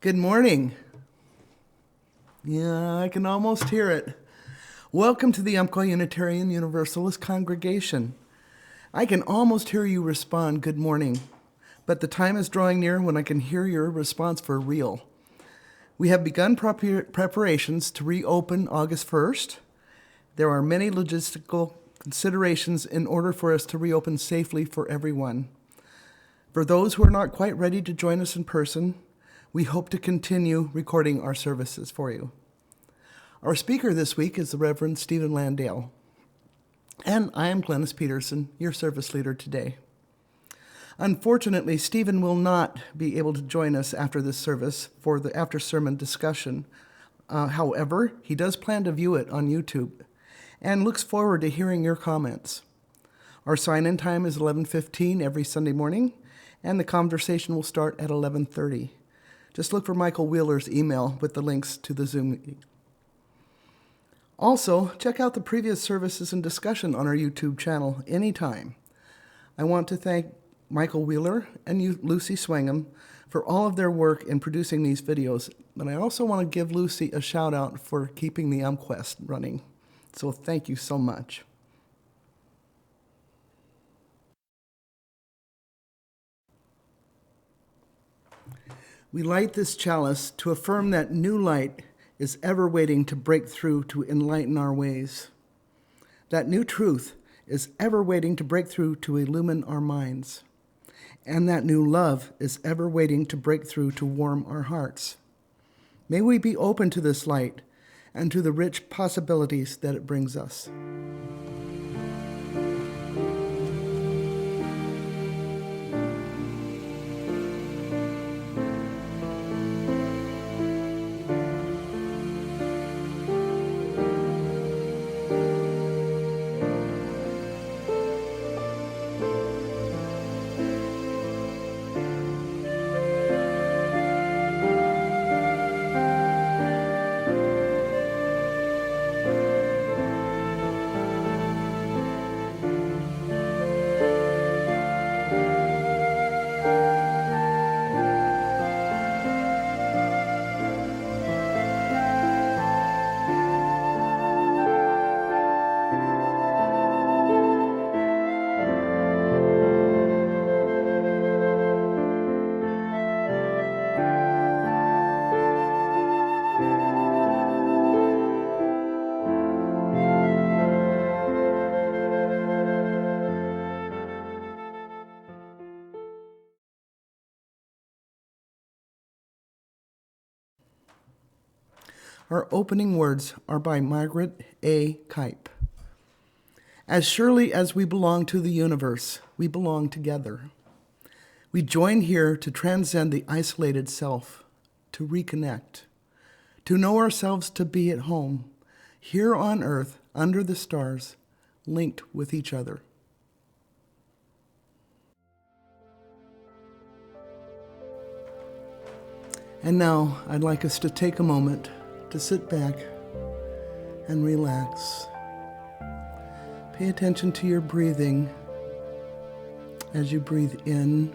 Good morning. Yeah, I can almost hear it. Welcome to the Umpqua Unitarian Universalist congregation. I can almost hear you respond, good morning, but the time is drawing near when I can hear your response for real. We have begun preparations to reopen August 1st. There are many logistical considerations in order for us to reopen safely for everyone. For those who are not quite ready to join us in person, we hope to continue recording our services for you. Our speaker this week is the Reverend Stephen Landale, and I am Glennis Peterson, your service leader today. Unfortunately, Stephen will not be able to join us after this service for the after-sermon discussion. However, he does plan to view it on YouTube and looks forward to hearing your comments. Our sign-in time is 11:15 every Sunday morning, and the conversation will start at 11:30. Just look for Michael Wheeler's email with the links to the Zoom meeting. Also, check out the previous services and discussion on our YouTube channel anytime. I want to thank Michael Wheeler and Lucy Swangham for all of their work in producing these videos, but I also want to give Lucy a shout out for keeping the UmQuest running. So thank you so much. We light this chalice to affirm that new light is ever waiting to break through to enlighten our ways. That new truth is ever waiting to break through to illumine our minds. And that new love is ever waiting to break through to warm our hearts. May we be open to this light and to the rich possibilities that it brings us. Our opening words are by Margaret A. Kipe. As surely as we belong to the universe, we belong together. We join here to transcend the isolated self, to reconnect, to know ourselves to be at home, here on earth, under the stars, linked with each other. And now I'd like us to take a moment to sit back and relax. Pay attention to your breathing as you breathe in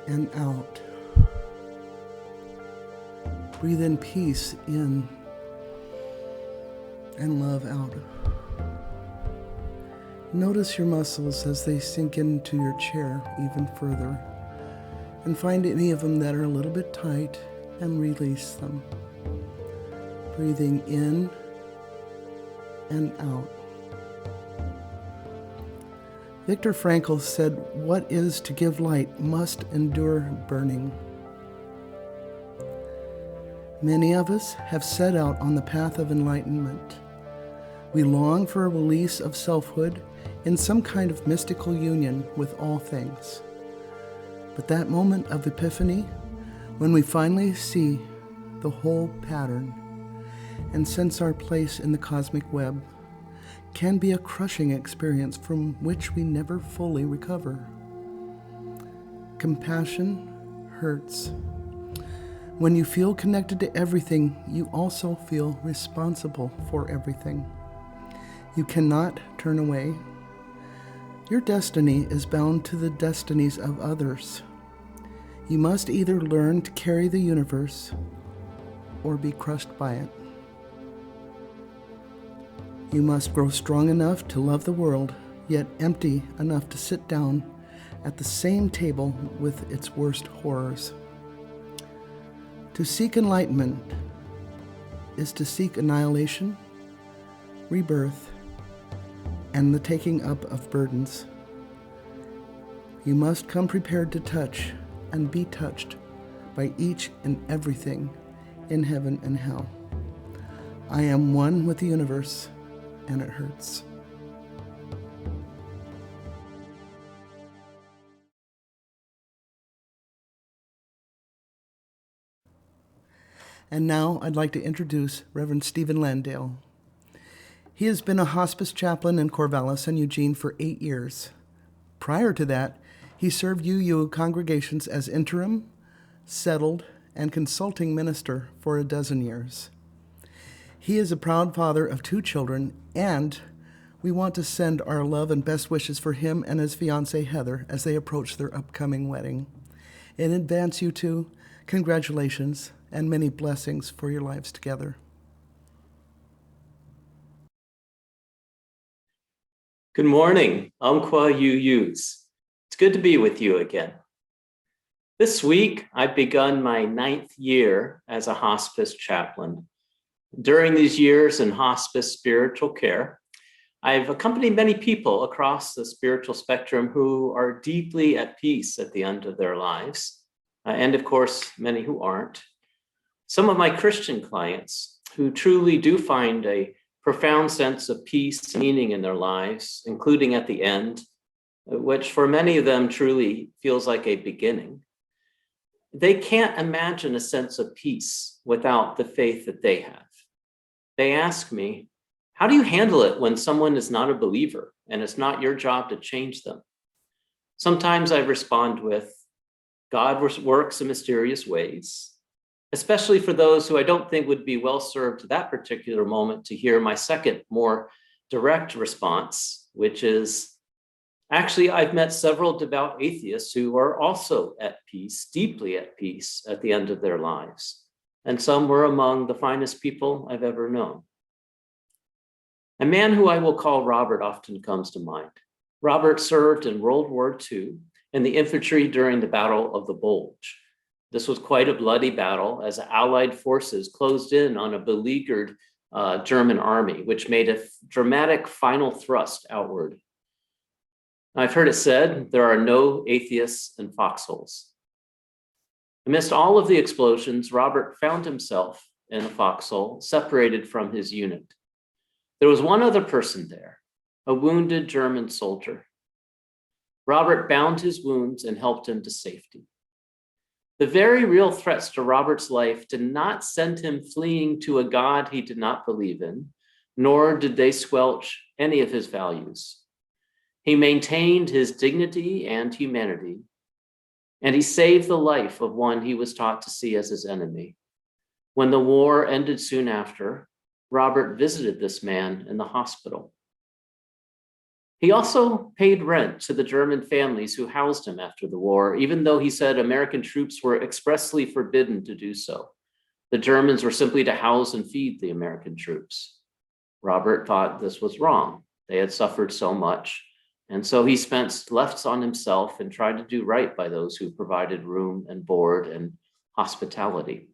and out. Breathe in peace in and love out. Notice your muscles as they sink into your chair even further, and find any of them that are a little bit tight and release them. Breathing in and out. Viktor Frankl said, "What is to give light must endure burning." Many of us have set out on the path of enlightenment. We long for a release of selfhood in some kind of mystical union with all things. But that moment of epiphany, when we finally see the whole pattern and sense our place in the cosmic web, can be a crushing experience from which we never fully recover. Compassion hurts. When you feel connected to everything, you also feel responsible for everything. You cannot turn away. Your destiny is bound to the destinies of others. You must either learn to carry the universe or be crushed by it. You must grow strong enough to love the world, yet empty enough to sit down at the same table with its worst horrors. To seek enlightenment is to seek annihilation, rebirth, and the taking up of burdens. You must come prepared to touch and be touched by each and everything in heaven and hell. I am one with the universe, and it hurts. And now I'd like to introduce Reverend Stephen Landale. He has been a hospice chaplain in Corvallis and Eugene for 8 years. Prior to that, he served UU congregations as interim, settled, and consulting minister for 12 years. He is a proud father of 2 children, and we want to send our love and best wishes for him and his fiancée Heather as they approach their upcoming wedding. In advance, you two, congratulations and many blessings for your lives together. Good morning, Umpqua UUs. It's good to be with you again. This week, I've begun my 9th year as a hospice chaplain. During these years in hospice spiritual care, I've accompanied many people across the spiritual spectrum who are deeply at peace at the end of their lives, and of course, many who aren't. Some of my Christian clients who truly do find a profound sense of peace and meaning in their lives, including at the end, which for many of them truly feels like a beginning. They can't imagine a sense of peace without the faith that they have. They ask me, how do you handle it when someone is not a believer and it's not your job to change them? Sometimes I respond with, God works in mysterious ways, especially for those who I don't think would be well served at that particular moment to hear my second, more direct response, which is, actually, I've met several devout atheists who are also at peace, deeply at peace at the end of their lives. And some were among the finest people I've ever known. A man who I will call Robert often comes to mind. Robert served in World War II in the infantry during the Battle of the Bulge. This was quite a bloody battle as Allied forces closed in on a beleaguered German army, which made a dramatic final thrust outward. I've heard it said there are no atheists in foxholes. Amidst all of the explosions, Robert found himself in a foxhole, separated from his unit. There was one other person there, a wounded German soldier. Robert bound his wounds and helped him to safety. The very real threats to Robert's life did not send him fleeing to a God he did not believe in, nor did they squelch any of his values. He maintained his dignity and humanity, and he saved the life of one he was taught to see as his enemy. When the war ended soon after, Robert visited this man in the hospital. He also paid rent to the German families who housed him after the war, even though he said American troops were expressly forbidden to do so. The Germans were simply to house and feed the American troops. Robert thought this was wrong. They had suffered so much. And so he left on himself and tried to do right by those who provided room and board and hospitality.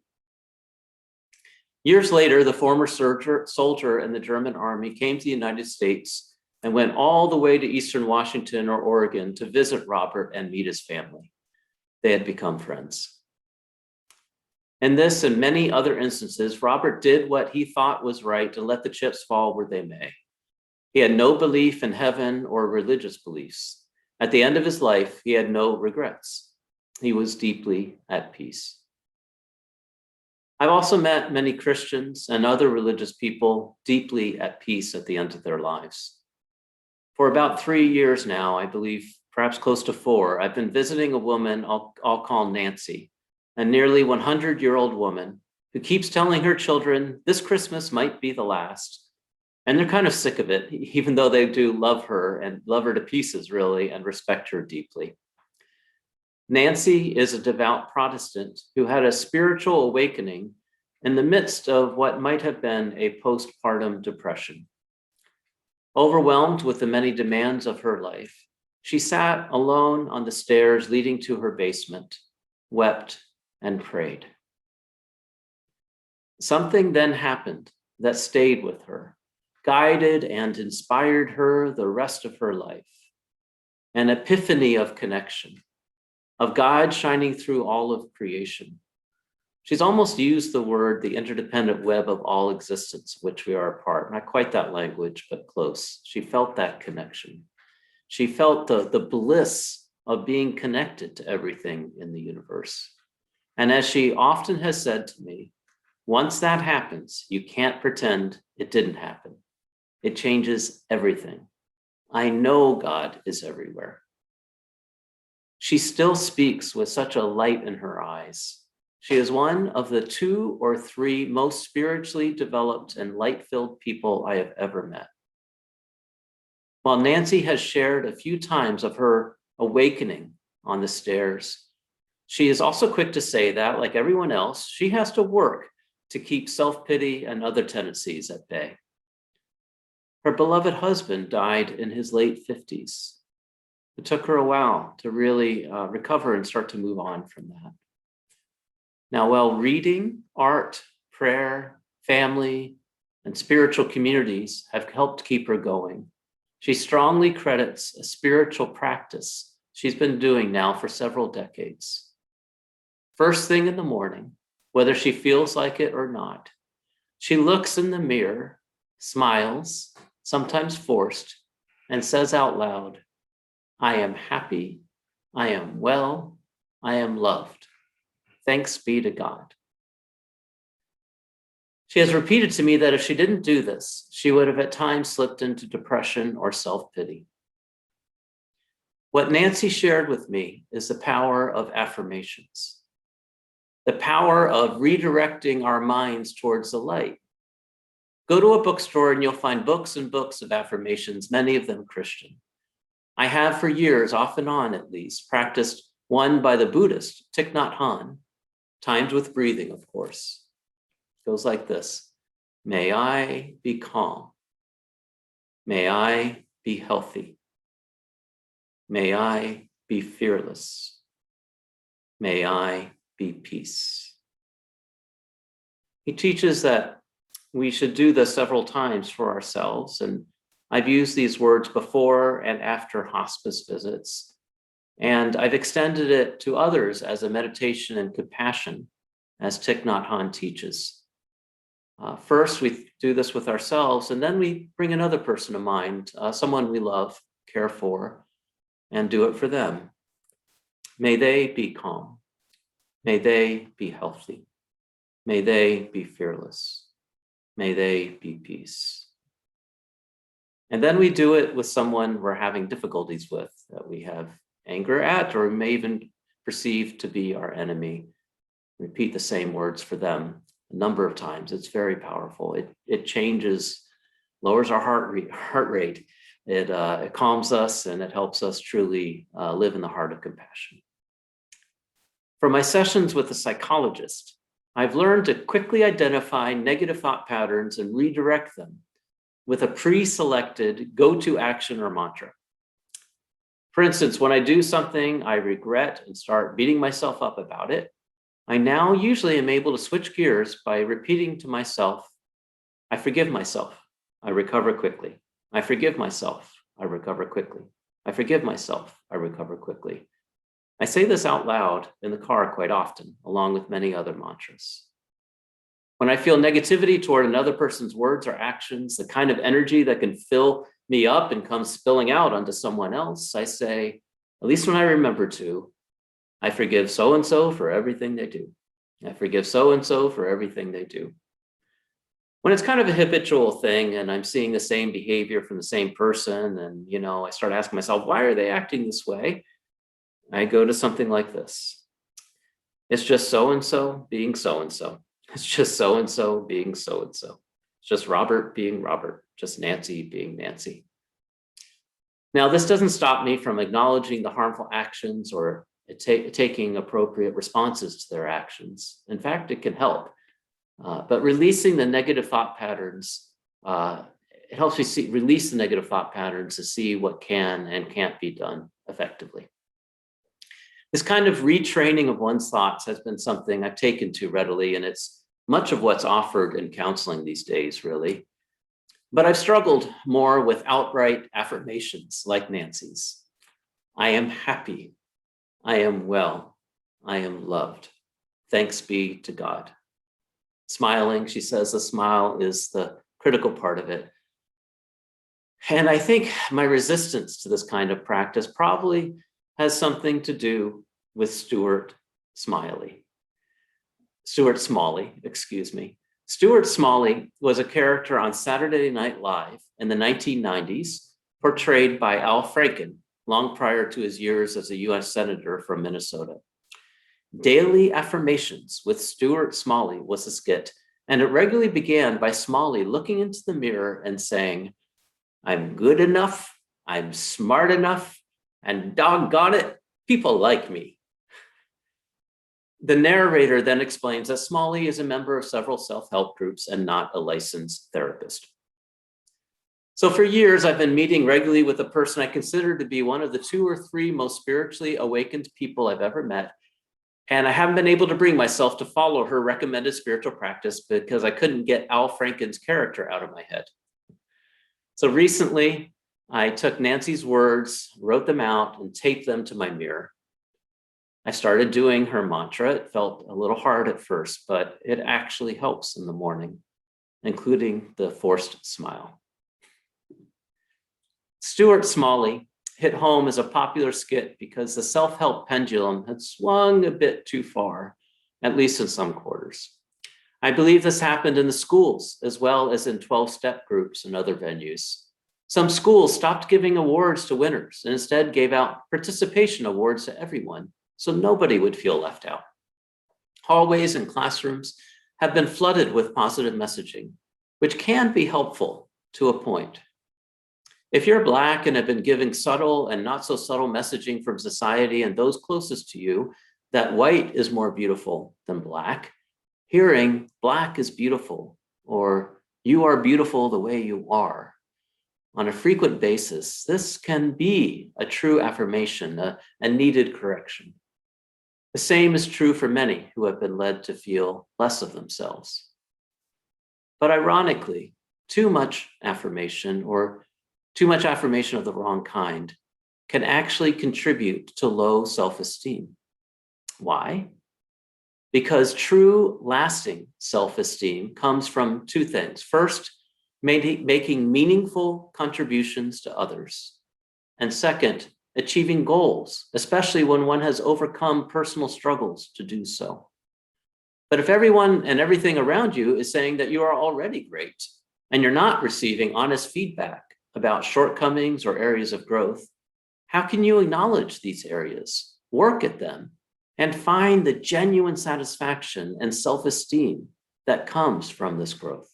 Years later, the former soldier in the German army came to the United States and went all the way to Eastern Washington or Oregon to visit Robert and meet his family. They had become friends. In this and many other instances, Robert did what he thought was right to let the chips fall where they may. He had no belief in heaven or religious beliefs. At the end of his life, he had no regrets. He was deeply at peace. I've also met many Christians and other religious people deeply at peace at the end of their lives. For about 3 years now, I believe, perhaps close to 4, I've been visiting a woman I'll call Nancy, a nearly 100-year-old woman who keeps telling her children this Christmas might be the last. And they're kind of sick of it, even though they do love her and love her to pieces, really, and respect her deeply. Nancy is a devout Protestant who had a spiritual awakening in the midst of what might have been a postpartum depression. Overwhelmed with the many demands of her life, she sat alone on the stairs leading to her basement, wept, and prayed. Something then happened that stayed with her, guided and inspired her the rest of her life. An epiphany of connection, of God shining through all of creation. She's almost used the word, the interdependent web of all existence, of which we are a part. Not quite that language, but close. She felt that connection. She felt the bliss of being connected to everything in the universe. And as she often has said to me, once that happens, you can't pretend it didn't happen. It changes everything. I know God is everywhere. She still speaks with such a light in her eyes. She is one of the 2 or 3 most spiritually developed and light-filled people I have ever met. While Nancy has shared a few times of her awakening on the stairs, she is also quick to say that, like everyone else, she has to work to keep self-pity and other tendencies at bay. Her beloved husband died in his late 50s. It took her a while to really recover and start to move on from that. Now, while reading, art, prayer, family, and spiritual communities have helped keep her going, she strongly credits a spiritual practice she's been doing now for several decades. First thing in the morning, whether she feels like it or not, she looks in the mirror, smiles, sometimes forced, and says out loud, I am happy, I am well, I am loved. Thanks be to God. She has repeated to me that if she didn't do this, she would have at times slipped into depression or self-pity. What Nancy shared with me is the power of affirmations, the power of redirecting our minds towards the light. Go to a bookstore and you'll find books and books of affirmations, many of them Christian. I have for years, off and on at least, practiced one by the Buddhist, Thich Nhat Hanh, timed with breathing, of course. It goes like this. May I be calm. May I be healthy. May I be fearless. May I be peace. He teaches that we should do this several times for ourselves, and I've used these words before and after hospice visits, and I've extended it to others as a meditation and compassion, as Thich Nhat Hanh teaches. First, we do this with ourselves, and then we bring another person to mind, someone we love, care for, and do it for them. May they be calm. May they be healthy. May they be fearless. May they be peace. And then we do it with someone we're having difficulties with, that we have anger at, or may even perceive to be our enemy. Repeat the same words for them a number of times. It's very powerful. It changes, lowers our heart rate. It calms us, and it helps us truly live in the heart of compassion. For my sessions with a psychologist, I've learned to quickly identify negative thought patterns and redirect them with a pre-selected go-to action or mantra. For instance, when I do something I regret and start beating myself up about it, I now usually am able to switch gears by repeating to myself, I forgive myself, I recover quickly. I forgive myself, I recover quickly. I forgive myself, I recover quickly. I say this out loud in the car quite often, along with many other mantras. When I feel negativity toward another person's words or actions, the kind of energy that can fill me up and come spilling out onto someone else, I say, at least when I remember to, I forgive so-and-so for everything they do. I forgive so-and-so for everything they do. When it's kind of a habitual thing and I'm seeing the same behavior from the same person, and I start asking myself, why are they acting this way? I go to something like this. It's just so-and-so being so-and-so. It's just so-and-so being so-and-so. It's just Robert being Robert, just Nancy being Nancy. Now, this doesn't stop me from acknowledging the harmful actions or taking appropriate responses to their actions. In fact, it can help. But releasing the negative thought patterns, it helps me release the negative thought patterns to see what can and can't be done effectively. This kind of retraining of one's thoughts has been something I've taken to readily, and it's much of what's offered in counseling these days, really. But I've struggled more with outright affirmations like Nancy's. I am happy. I am well. I am loved. Thanks be to God. Smiling, she says, a smile is the critical part of it. And I think my resistance to this kind of practice probably has something to do with Stuart Smalley, excuse me. Stuart Smalley was a character on Saturday Night Live in the 1990s, portrayed by Al Franken, long prior to his years as a US Senator from Minnesota. Daily Affirmations with Stuart Smalley was a skit, and it regularly began by Smalley looking into the mirror and saying, I'm good enough, I'm smart enough, and doggone it, people like me. The narrator then explains that Smalley is a member of several self-help groups and not a licensed therapist. So for years, I've been meeting regularly with a person I consider to be one of the 2 or 3 most spiritually awakened people I've ever met. And I haven't been able to bring myself to follow her recommended spiritual practice because I couldn't get Al Franken's character out of my head. So recently, I took Nancy's words, wrote them out, and taped them to my mirror. I started doing her mantra. It felt a little hard at first, but it actually helps in the morning, including the forced smile. Stuart Smalley hit home as a popular skit because the self-help pendulum had swung a bit too far, at least in some quarters. I believe this happened in the schools as well as in 12-step groups and other venues. Some schools stopped giving awards to winners and instead gave out participation awards to everyone, so nobody would feel left out. Hallways and classrooms have been flooded with positive messaging, which can be helpful to a point. If you're Black and have been giving subtle and not so subtle messaging from society and those closest to you that white is more beautiful than Black, hearing Black is beautiful or you are beautiful the way you are on a frequent basis, this can be a true affirmation, a needed correction. The same is true for many who have been led to feel less of themselves. But ironically, too much affirmation or too much affirmation of the wrong kind can actually contribute to low self-esteem. Why? Because true, lasting self-esteem comes from 2 things. First, making meaningful contributions to others. And second, achieving goals, especially when one has overcome personal struggles to do so. But if everyone and everything around you is saying that you are already great and you're not receiving honest feedback about shortcomings or areas of growth, how can you acknowledge these areas, work at them, and find the genuine satisfaction and self-esteem that comes from this growth?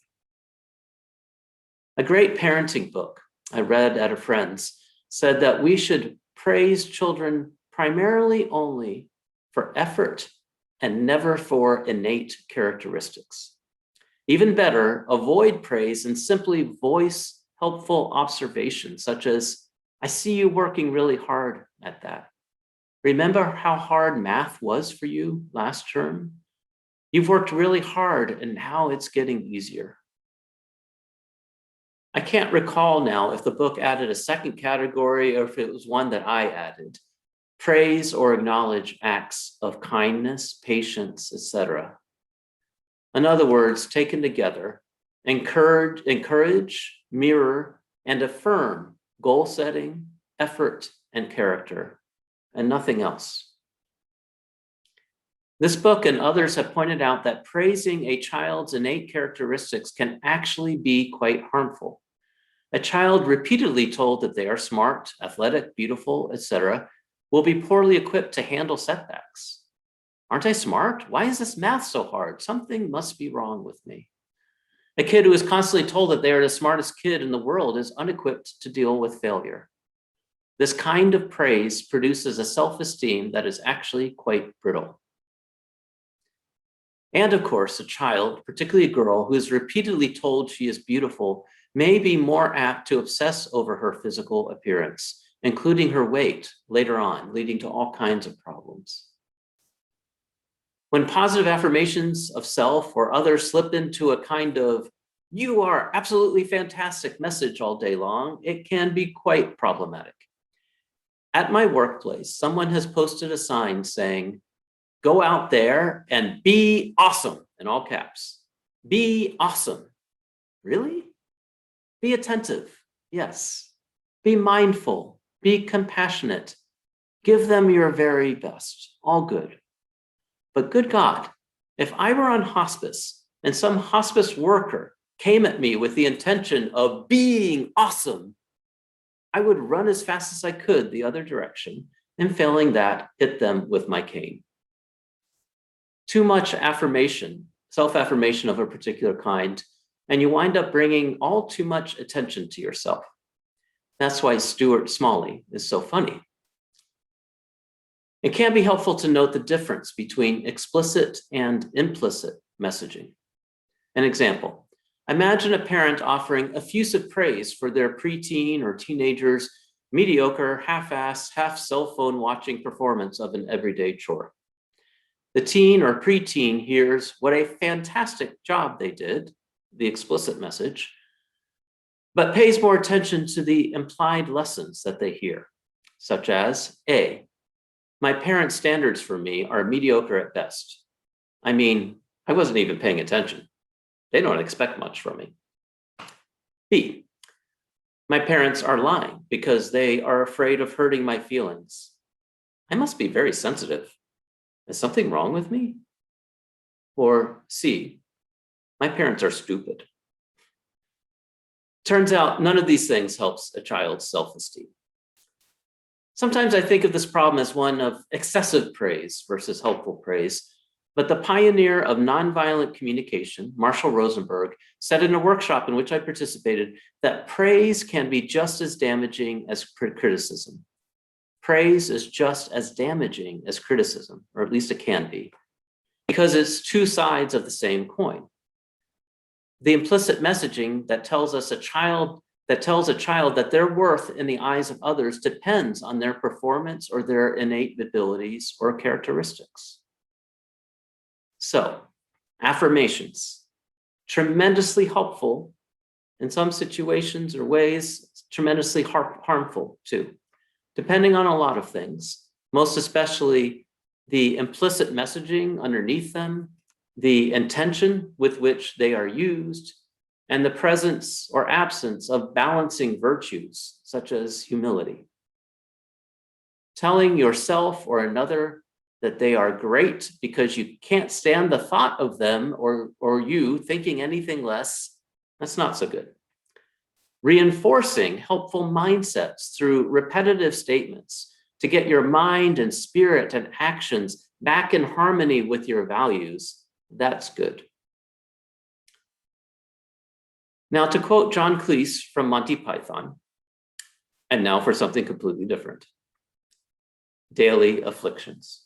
A great parenting book I read at a friend's said that we should praise children primarily only for effort and never for innate characteristics. Even better, avoid praise and simply voice helpful observations such as, I see you working really hard at that. Remember how hard math was for you last term? You've worked really hard and now it's getting easier. I can't recall now if the book added a second category or if it was one that I added. Praise or acknowledge acts of kindness, patience, etc. In other words, taken together, encourage, mirror, and affirm goal setting, effort, and character, and nothing else. This book and others have pointed out that praising a child's innate characteristics can actually be quite harmful. A child repeatedly told that they are smart, athletic, beautiful, etc., will be poorly equipped to handle setbacks. Aren't I smart? Why is this math so hard? Something must be wrong with me. A kid who is constantly told that they are the smartest kid in the world is unequipped to deal with failure. This kind of praise produces a self-esteem that is actually quite brittle. And of course, a child, particularly a girl, who is repeatedly told she is beautiful, may be more apt to obsess over her physical appearance, including her weight later on, leading to all kinds of problems. When positive affirmations of self or others slip into a kind of "you are absolutely fantastic" message all day long, it can be quite problematic. At my workplace, someone has posted a sign saying, "Go out there and be awesome," in all caps. Be awesome. Really? Be attentive. Yes. Be mindful. Be compassionate. Give them your very best. All good. But good God, if I were on hospice and some hospice worker came at me with the intention of being awesome, I would run as fast as I could the other direction, and failing that, hit them with my cane. Too much affirmation, self-affirmation of a particular kind, and you wind up bringing all too much attention to yourself. That's why Stuart Smalley is so funny. It can be helpful to note the difference between explicit and implicit messaging. An example, imagine a parent offering effusive praise for their preteen or teenager's mediocre, half-ass, half-cell phone watching performance of an everyday chore. The teen or preteen hears what a fantastic job they did, the explicit message, but pays more attention to the implied lessons that they hear, such as A, my parents' standards for me are mediocre at best. I mean, I wasn't even paying attention. They don't expect much from me. B, my parents are lying because they are afraid of hurting my feelings. I must be very sensitive. Is something wrong with me? Or C, my parents are stupid. Turns out none of these things helps a child's self-esteem. Sometimes I think of this problem as one of excessive praise versus helpful praise, but the pioneer of nonviolent communication, Marshall Rosenberg, said in a workshop in which I participated that praise can be just as damaging as criticism. Praise is just as damaging as criticism, or at least it can be, because it's two sides of the same coin. The implicit messaging that tells a child that their worth in the eyes of others depends on their performance or their innate abilities or characteristics. So, affirmations, tremendously helpful in some situations or ways, tremendously harmful too, depending on a lot of things, most especially the implicit messaging underneath them, the intention with which they are used, and the presence or absence of balancing virtues, such as humility. Telling yourself or another that they are great because you can't stand the thought of them or you thinking anything less, that's not so good. Reinforcing helpful mindsets through repetitive statements to get your mind and spirit and actions back in harmony with your values, that's good. Now, to quote John Cleese from Monty Python, and now for something completely different. Daily afflictions.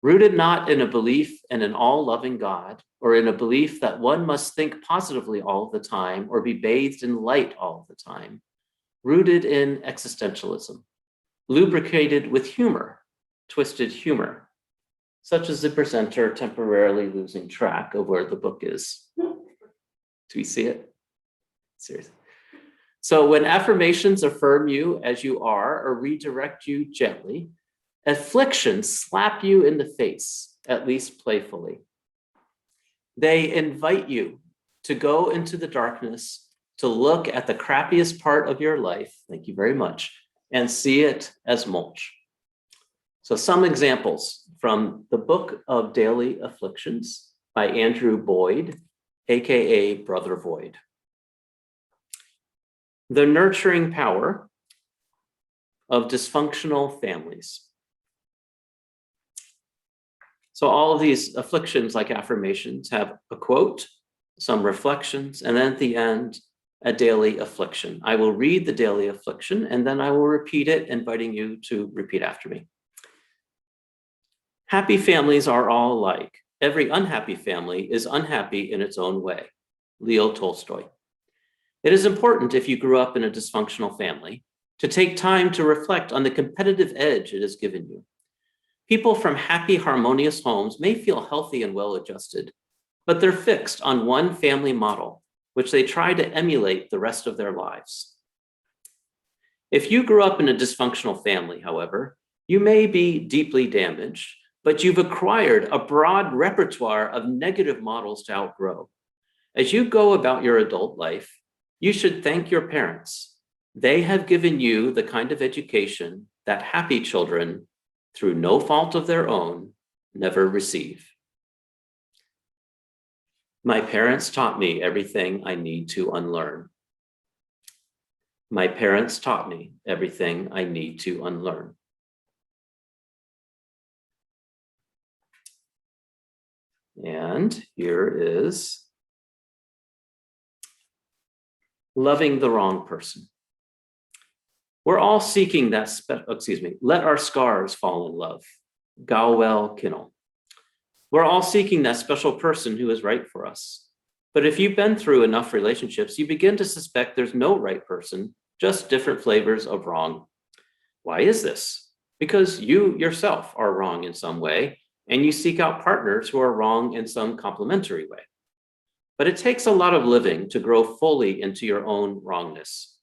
Rooted not in a belief in an all-loving God, or in a belief that one must think positively all the time or be bathed in light all the time. Rooted in existentialism, lubricated with humor, twisted humor, such as the presenter temporarily losing track of where the book is. Do we see it? Seriously. So when affirmations affirm you as you are or redirect you gently, afflictions slap you in the face, at least playfully. They invite you to go into the darkness, to look at the crappiest part of your life, thank you very much, and see it as mulch. So some examples from the book of Daily Afflictions by Andrew Boyd, AKA Brother Void. The nurturing power of dysfunctional families. So all of these afflictions, like affirmations, have a quote, some reflections, and then at the end, a daily affliction. I will read the daily affliction and then I will repeat it, inviting you to repeat after me. Happy families are all alike. Every unhappy family is unhappy in its own way. Leo Tolstoy. It is important, if you grew up in a dysfunctional family, to take time to reflect on the competitive edge it has given you. People from happy, harmonious homes may feel healthy and well-adjusted, but they're fixed on one family model, which they try to emulate the rest of their lives. If you grew up in a dysfunctional family, however, you may be deeply damaged, but you've acquired a broad repertoire of negative models to outgrow. As you go about your adult life, you should thank your parents. They have given you the kind of education that happy children, through no fault of their own, never receive. My parents taught me everything I need to unlearn. My parents taught me everything I need to unlearn. And here is loving the wrong person. We're all seeking that, let our scars fall in love. Galwell Kinnell. We're all seeking that special person who is right for us. But if you've been through enough relationships, you begin to suspect there's no right person, just different flavors of wrong. Why is this? Because you yourself are wrong in some way, and you seek out partners who are wrong in some complementary way. But it takes a lot of living to grow fully into your own wrongness.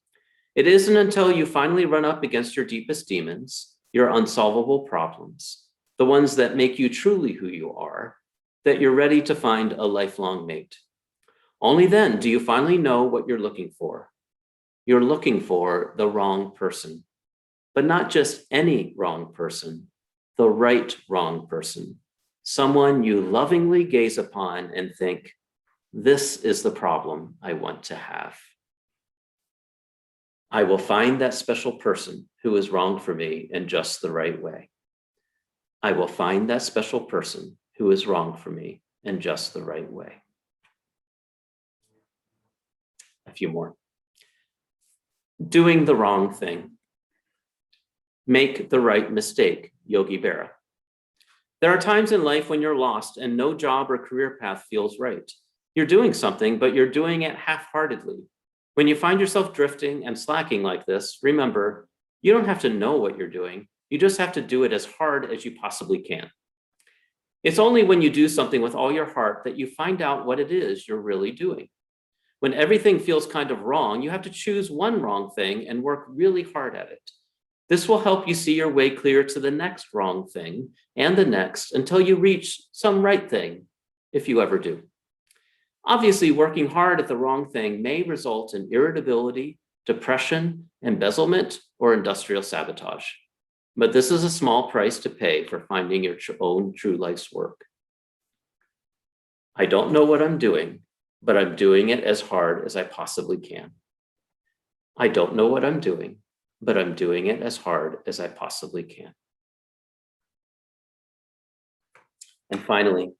It isn't until you finally run up against your deepest demons, your unsolvable problems, the ones that make you truly who you are, that you're ready to find a lifelong mate. Only then do you finally know what you're looking for. You're looking for the wrong person, but not just any wrong person, the right wrong person, someone you lovingly gaze upon and think, this is the problem I want to have. I will find that special person who is wrong for me in just the right way. I will find that special person who is wrong for me in just the right way. A few more. Doing the wrong thing. Make the right mistake, Yogi Berra. There are times in life when you're lost and no job or career path feels right. You're doing something, but you're doing it half-heartedly. When you find yourself drifting and slacking like this, remember, you don't have to know what you're doing. You just have to do it as hard as you possibly can. It's only when you do something with all your heart that you find out what it is you're really doing. When everything feels kind of wrong, you have to choose one wrong thing and work really hard at it. This will help you see your way clear to the next wrong thing and the next until you reach some right thing, if you ever do. Obviously, working hard at the wrong thing may result in irritability, depression, embezzlement, or industrial sabotage. But this is a small price to pay for finding your own true life's work. I don't know what I'm doing, but I'm doing it as hard as I possibly can. I don't know what I'm doing, but I'm doing it as hard as I possibly can. And finally,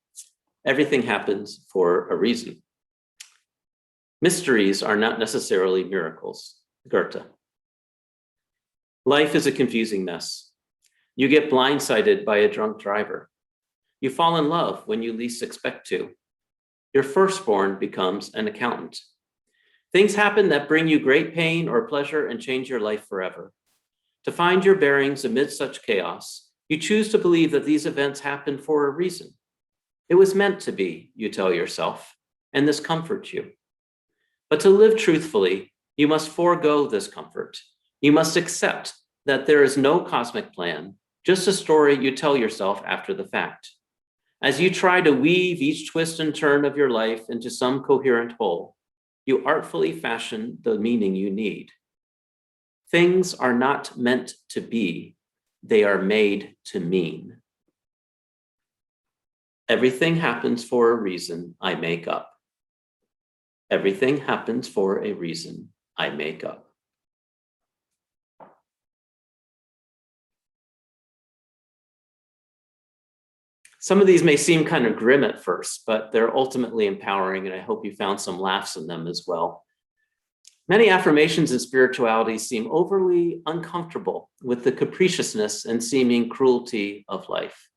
everything happens for a reason. Mysteries are not necessarily miracles. Goethe. Life is a confusing mess. You get blindsided by a drunk driver. You fall in love when you least expect to. Your firstborn becomes an accountant. Things happen that bring you great pain or pleasure and change your life forever. To find your bearings amid such chaos, you choose to believe that these events happen for a reason. It was meant to be, you tell yourself, and this comforts you. But to live truthfully, you must forego this comfort. You must accept that there is no cosmic plan, just a story you tell yourself after the fact. As you try to weave each twist and turn of your life into some coherent whole, you artfully fashion the meaning you need. Things are not meant to be, they are made to mean. Everything happens for a reason I make up. Everything happens for a reason I make up. Some of these may seem kind of grim at first, but they're ultimately empowering, and I hope you found some laughs in them as well. Many affirmations and spirituality seem overly uncomfortable with the capriciousness and seeming cruelty of life.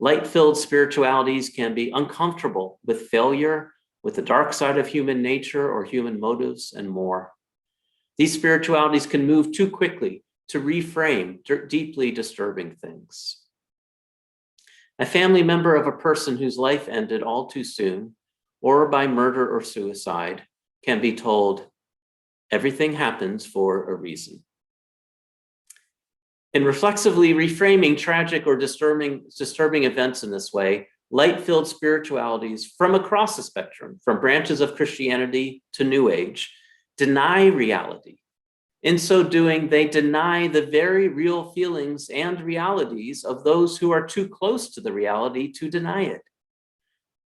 Light-filled spiritualities can be uncomfortable with failure, with the dark side of human nature or human motives, and more. These spiritualities can move too quickly to reframe deeply disturbing things. A family member of a person whose life ended all too soon, or by murder or suicide, can be told, everything happens for a reason. In reflexively reframing tragic or disturbing events in this way, light-filled spiritualities from across the spectrum, from branches of Christianity to New Age, deny reality. In so doing, they deny the very real feelings and realities of those who are too close to the reality to deny it.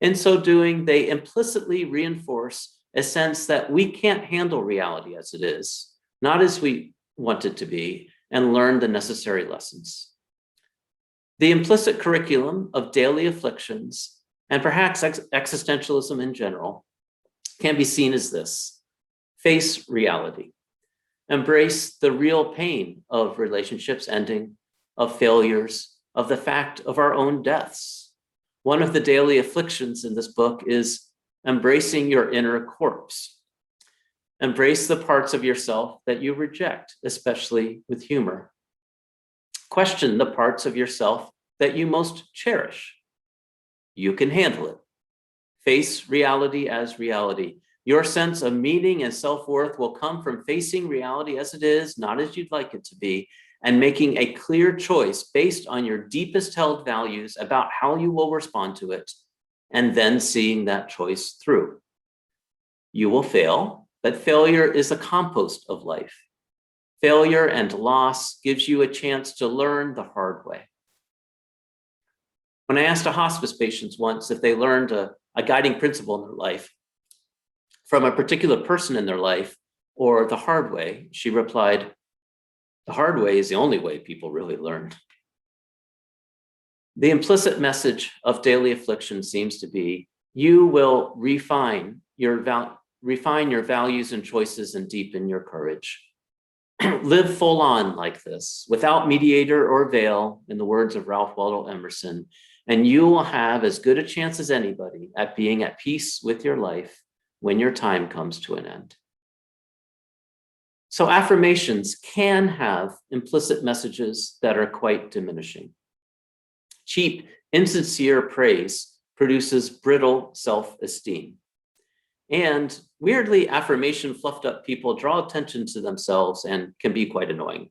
In so doing, they implicitly reinforce a sense that we can't handle reality as it is, not as we want it to be, and learn the necessary lessons. The implicit curriculum of daily afflictions, and perhaps existentialism in general, can be seen as this: face reality, embrace the real pain of relationships ending, of failures, of the fact of our own deaths. One of the daily afflictions in this book is embracing your inner corpse. Embrace the parts of yourself that you reject, especially with humor. Question the parts of yourself that you most cherish. You can handle it. Face reality as reality. Your sense of meaning and self-worth will come from facing reality as it is, not as you'd like it to be, and making a clear choice based on your deepest held values about how you will respond to it, and then seeing that choice through. You will fail, but failure is a compost of life. Failure and loss gives you a chance to learn the hard way. When I asked a hospice patient once if they learned a guiding principle in their life from a particular person in their life or the hard way, she replied, "The hard way is the only way people really learn." The implicit message of daily affliction seems to be, you will refine your values and choices and deepen your courage. Live full on like this, without mediator or veil, in the words of Ralph Waldo Emerson, and you will have as good a chance as anybody at being at peace with your life when your time comes to an end. So affirmations can have implicit messages that are quite diminishing. Cheap, insincere praise produces brittle self-esteem. And weirdly, affirmation fluffed up people draw attention to themselves and can be quite annoying.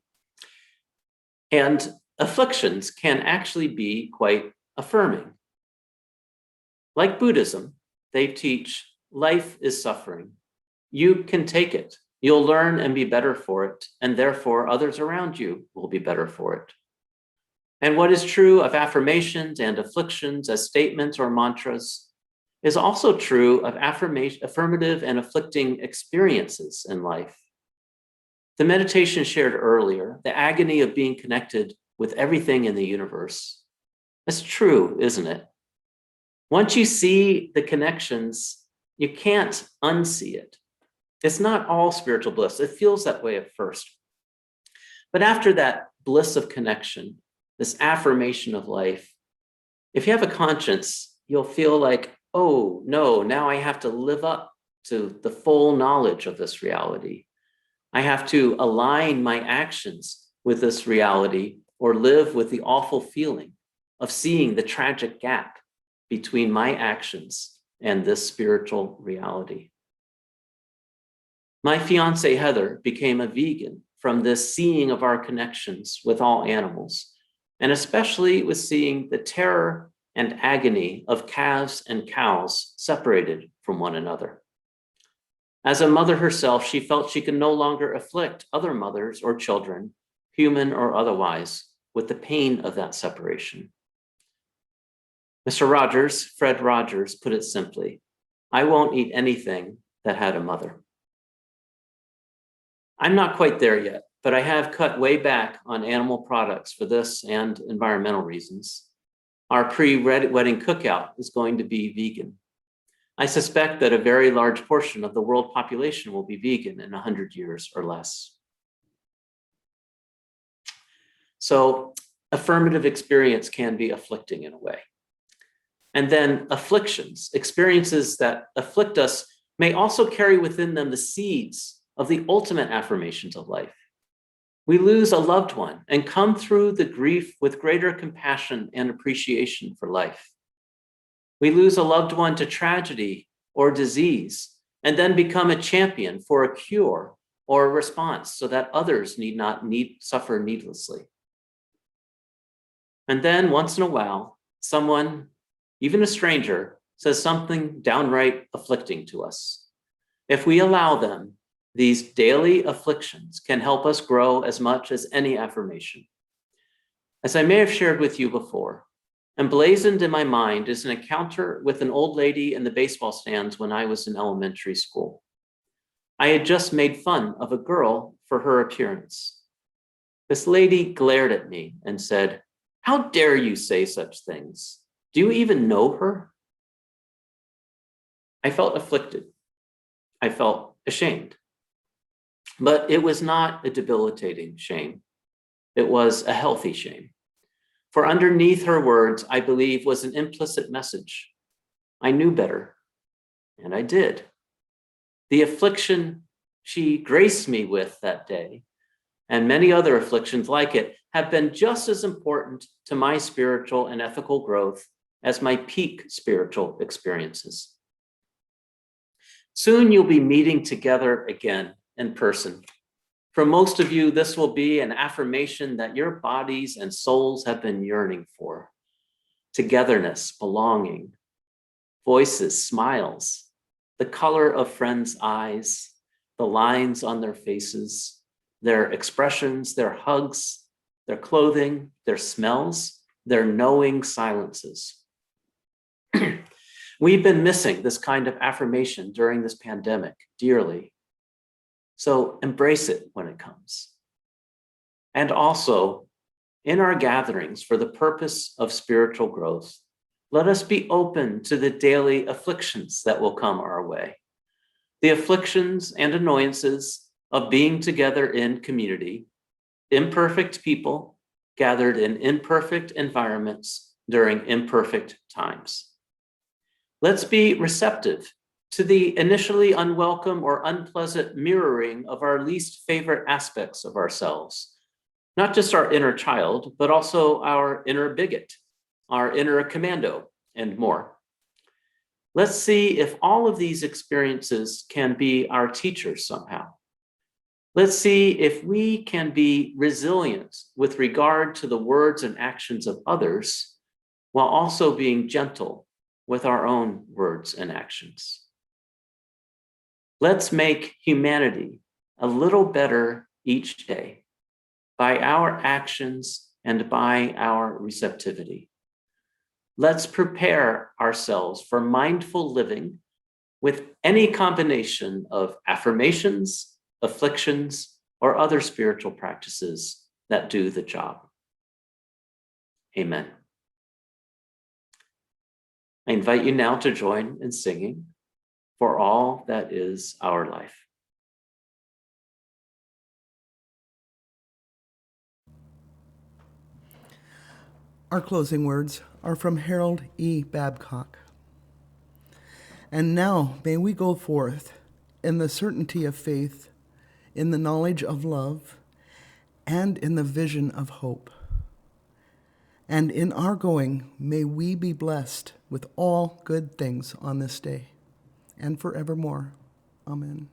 And afflictions can actually be quite affirming. Like Buddhism, they teach life is suffering. You can take it. You'll learn and be better for it, and therefore others around you will be better for it. And what is true of affirmations and afflictions as statements or mantras is also true of affirmative and afflicting experiences in life. The meditation shared earlier, the agony of being connected with everything in the universe, that's true, isn't it? Once you see the connections, you can't unsee it. It's not all spiritual bliss. It feels that way at first. But after that bliss of connection, this affirmation of life, if you have a conscience, you'll feel like, oh no, now I have to live up to the full knowledge of this reality. I have to align my actions with this reality or live with the awful feeling of seeing the tragic gap between my actions and this spiritual reality. My fiance, Heather, became a vegan from this seeing of our connections with all animals, and especially with seeing the terror and agony of calves and cows separated from one another. As a mother herself, she felt she could no longer afflict other mothers or children, human or otherwise, with the pain of that separation. Mr. Rogers, Fred Rogers, put it simply, I won't eat anything that had a mother. I'm not quite there yet, but I have cut way back on animal products for this and environmental reasons. Our pre-wedding cookout is going to be vegan. I suspect that a very large portion of the world population will be vegan in 100 years or less. So affirmative experience can be afflicting in a way. And then afflictions, experiences that afflict us, may also carry within them the seeds of the ultimate affirmations of life. We lose a loved one and come through the grief with greater compassion and appreciation for life. We lose a loved one to tragedy or disease and then become a champion for a cure or a response so that others need not suffer needlessly. And then once in a while, someone, even a stranger, says something downright afflicting to us. If we allow them, these daily afflictions can help us grow as much as any affirmation. As I may have shared with you before, emblazoned in my mind is an encounter with an old lady in the baseball stands when I was in elementary school. I had just made fun of a girl for her appearance. This lady glared at me and said, "How dare you say such things? Do you even know her?" I felt afflicted. I felt ashamed. But it was not a debilitating shame. It was a healthy shame. For underneath her words, I believe, was an implicit message. I knew better, and I did. The affliction she graced me with that day, and many other afflictions like it, have been just as important to my spiritual and ethical growth as my peak spiritual experiences. Soon you'll be meeting together again in person. For most of you, this will be an affirmation that your bodies and souls have been yearning for. Togetherness, belonging, voices, smiles, the color of friends' eyes, the lines on their faces, their expressions, their hugs, their clothing, their smells, their knowing silences. We've been missing this kind of affirmation during this pandemic dearly. So embrace it when it comes. And also, in our gatherings for the purpose of spiritual growth, let us be open to the daily afflictions that will come our way. The afflictions and annoyances of being together in community, imperfect people gathered in imperfect environments during imperfect times. Let's be receptive to the initially unwelcome or unpleasant mirroring of our least favorite aspects of ourselves. Not just our inner child, but also our inner bigot, our inner commando, and more. Let's see if all of these experiences can be our teachers somehow. Let's see if we can be resilient with regard to the words and actions of others, while also being gentle with our own words and actions. Let's make humanity a little better each day by our actions and by our receptivity. Let's prepare ourselves for mindful living with any combination of affirmations, afflictions, or other spiritual practices that do the job. Amen. I invite you now to join in singing "For All That Is Our Life." Our closing words are from Harold E. Babcock. And now may we go forth in the certainty of faith, in the knowledge of love, and in the vision of hope. And in our going, may we be blessed with all good things on this day and forevermore. Amen.